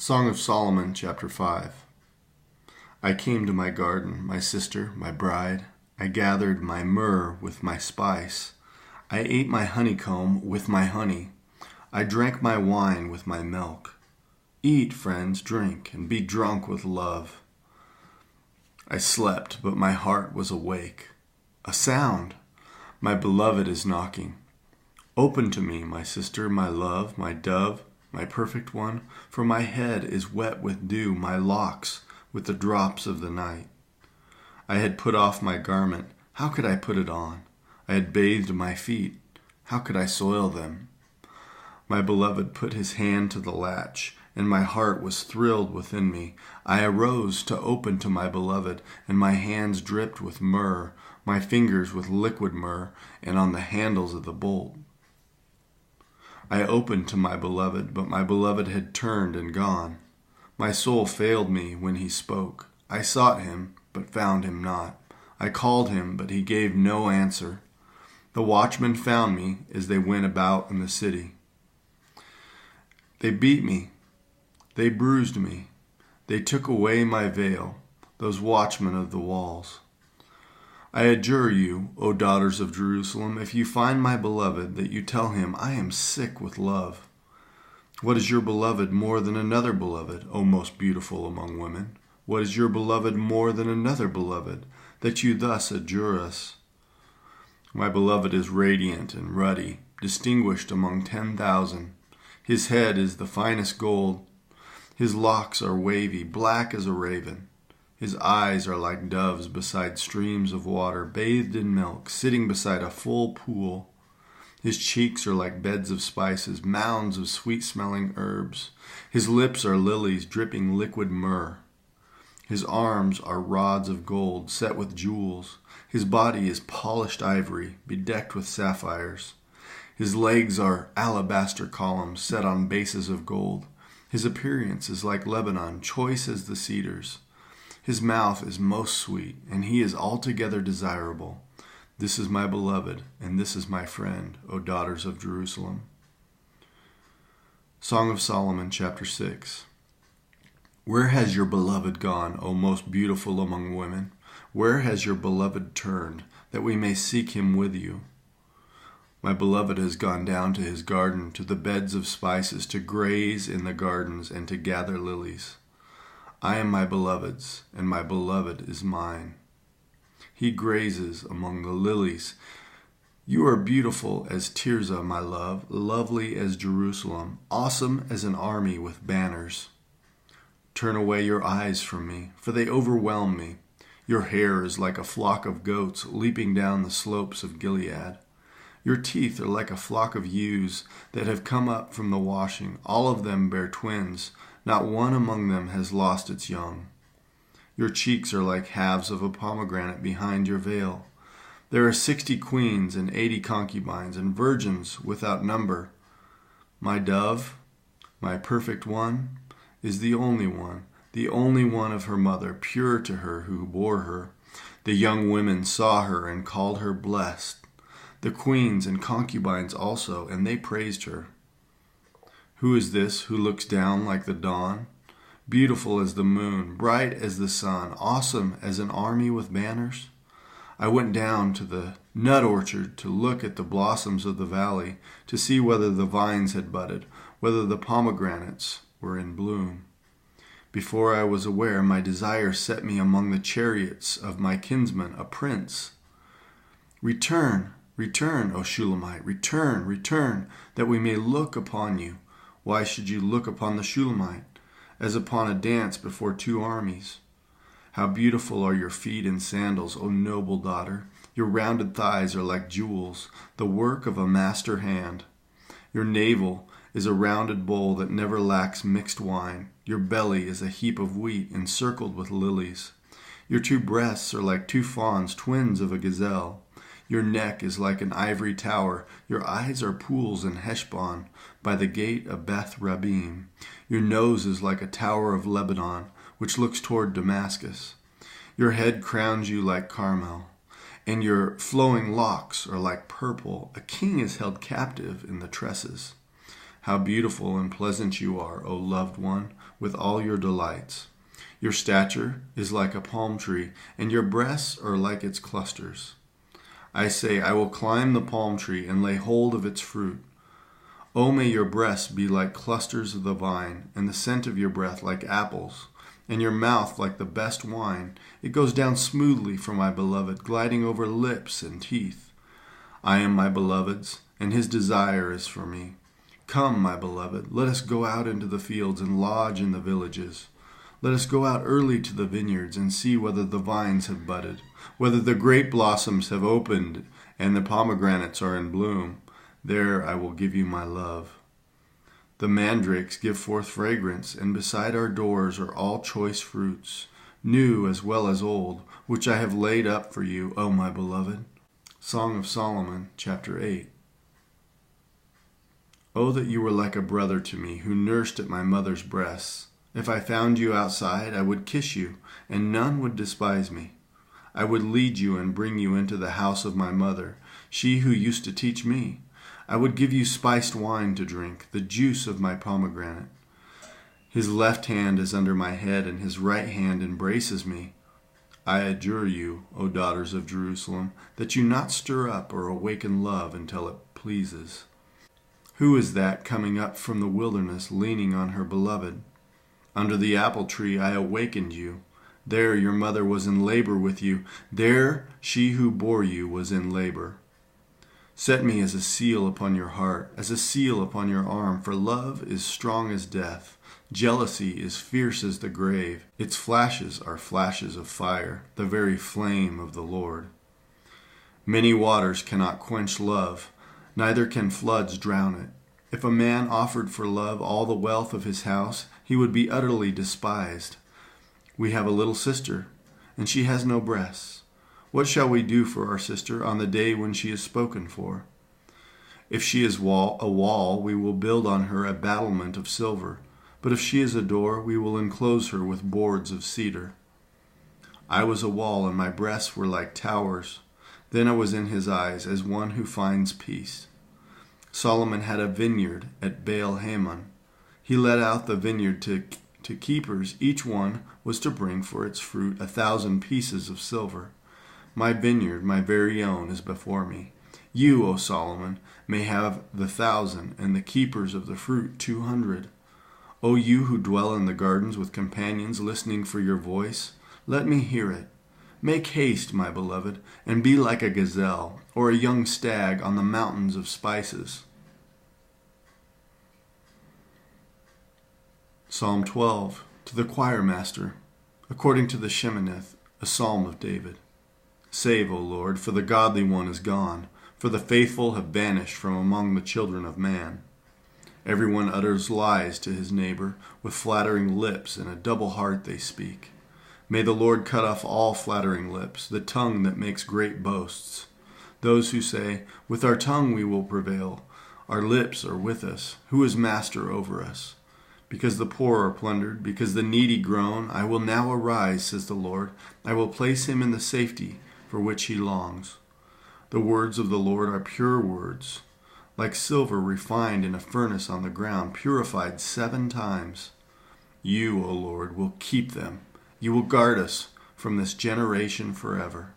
Song of Solomon, chapter 5. I came to my garden, my sister, my bride. I gathered my myrrh with my spice. I ate my honeycomb with my honey. I drank my wine with my milk. Eat, friends, drink, and be drunk with love. I slept, but my heart was awake. A sound! My beloved is knocking. Open to me, my sister, my love, my dove, my perfect one, for my head is wet with dew, my locks with the drops of the night. I had put off my garment, how could I put it on? I had bathed my feet, how could I soil them? My beloved put his hand to the latch, and my heart was thrilled within me. I arose to open to my beloved, and my hands dripped with myrrh, my fingers with liquid myrrh, and on the handles of the bolt. I opened to my beloved, but my beloved had turned and gone. My soul failed me when he spoke. I sought him, but found him not. I called him, but he gave no answer. The watchmen found me as they went about in the city. They beat me. They bruised me. They took away my veil, those watchmen of the walls. I adjure you, O daughters of Jerusalem, if you find my beloved, that you tell him, I am sick with love. What is your beloved more than another beloved, O most beautiful among women? What is your beloved more than another beloved, that you thus adjure us? My beloved is radiant and ruddy, distinguished among 10,000. His head is the finest gold. His locks are wavy, black as a raven. His eyes are like doves beside streams of water, bathed in milk, sitting beside a full pool. His cheeks are like beds of spices, mounds of sweet-smelling herbs. His lips are lilies dripping liquid myrrh. His arms are rods of gold set with jewels. His body is polished ivory, bedecked with sapphires. His legs are alabaster columns set on bases of gold. His appearance is like Lebanon, choice as the cedars. His mouth is most sweet, and he is altogether desirable. This is my beloved, and this is my friend, O daughters of Jerusalem. Song of Solomon, chapter 6. Where has your beloved gone, O most beautiful among women? Where has your beloved turned, that we may seek him with you? My beloved has gone down to his garden, to the beds of spices, to graze in the gardens, and to gather lilies. I am my beloved's, and my beloved is mine. He grazes among the lilies. You are beautiful as Tirzah, my love, lovely as Jerusalem, awesome as an army with banners. Turn away your eyes from me, for they overwhelm me. Your hair is like a flock of goats leaping down the slopes of Gilead. Your teeth are like a flock of ewes that have come up from the washing. All of them bear twins. Not one among them has lost its young. Your cheeks are like halves of a pomegranate behind your veil. There are 60 queens and 80 concubines and virgins without number. My dove, my perfect one, is the only one of her mother, pure to her who bore her. The young women saw her and called her blessed. The queens and concubines also, and they praised her. Who is this who looks down like the dawn, beautiful as the moon, bright as the sun, awesome as an army with banners? I went down to the nut orchard to look at the blossoms of the valley, to see whether the vines had budded, whether the pomegranates were in bloom. Before I was aware, my desire set me among the chariots of my kinsman, a prince. Return, return, O Shulamite, return, return, that we may look upon you. Why should you look upon the Shulamite, as upon a dance before two armies? How beautiful are your feet in sandals, O noble daughter! Your rounded thighs are like jewels, the work of a master hand. Your navel is a rounded bowl that never lacks mixed wine. Your belly is a heap of wheat encircled with lilies. Your two breasts are like two fawns, twins of a gazelle. Your neck is like an ivory tower. Your eyes are pools in Heshbon, by the gate of Beth Rabbim. Your nose is like a tower of Lebanon, which looks toward Damascus. Your head crowns you like Carmel, and your flowing locks are like purple. A king is held captive in the tresses. How beautiful and pleasant you are, O loved one, with all your delights. Your stature is like a palm tree, and your breasts are like its clusters. I say, I will climb the palm tree and lay hold of its fruit. O may your breasts be like clusters of the vine, and the scent of your breath like apples, and your mouth like the best wine. It goes down smoothly for my beloved, gliding over lips and teeth. I am my beloved's, and his desire is for me. Come, my beloved, let us go out into the fields and lodge in the villages. Let us go out early to the vineyards and see whether the vines have budded, whether the grape blossoms have opened and the pomegranates are in bloom. There I will give you my love. The mandrakes give forth fragrance, and beside our doors are all choice fruits, new as well as old, which I have laid up for you, O my beloved. Song of Solomon, chapter 8. Oh, that you were like a brother to me, who nursed at my mother's breasts. If I found you outside, I would kiss you, and none would despise me. I would lead you and bring you into the house of my mother, she who used to teach me. I would give you spiced wine to drink, the juice of my pomegranate. His left hand is under my head, and his right hand embraces me. I adjure you, O daughters of Jerusalem, that you not stir up or awaken love until it pleases. Who is that coming up from the wilderness, leaning on her beloved? Under the apple tree I awakened you. There your mother was in labor with you. There she who bore you was in labor. Set me as a seal upon your heart, as a seal upon your arm, for love is strong as death. Jealousy is fierce as the grave. Its flashes are flashes of fire, the very flame of the Lord. Many waters cannot quench love, neither can floods drown it. If a man offered for love all the wealth of his house, he would be utterly despised. We have a little sister, and she has no breasts. What shall we do for our sister on the day when she is spoken for? If she is a wall, we will build on her a battlement of silver. But if she is a door, we will enclose her with boards of cedar. I was a wall, and my breasts were like towers. Then I was in his eyes as one who finds peace. Solomon had a vineyard at Baal Hamon. He let out the vineyard to keepers. Each one was to bring for its fruit 1,000 pieces of silver. My vineyard, my very own, is before me. You, O Solomon, may have the 1,000, and the keepers of the fruit 200. O you who dwell in the gardens with companions listening for your voice, let me hear it. Make haste, my beloved, and be like a gazelle, or a young stag on the mountains of spices. Psalm 12, to the choir master, according to the Sheminith, a psalm of David. Save, O Lord, for the godly one is gone, for the faithful have vanished from among the children of man. Everyone utters lies to his neighbor, with flattering lips, and a double heart they speak. May the Lord cut off all flattering lips, the tongue that makes great boasts. Those who say, with our tongue we will prevail, our lips are with us, who is master over us? Because the poor are plundered, because the needy groan, I will now arise, says the Lord. I will place him in the safety for which he longs. The words of the Lord are pure words, like silver refined in a furnace on the ground, purified 7 times. You, O Lord, will keep them. You will guard us from this generation forever.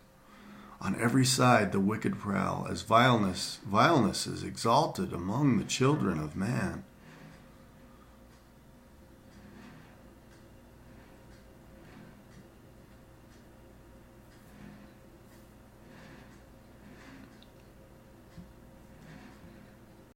On every side the wicked prowl, as vileness is exalted among the children of man.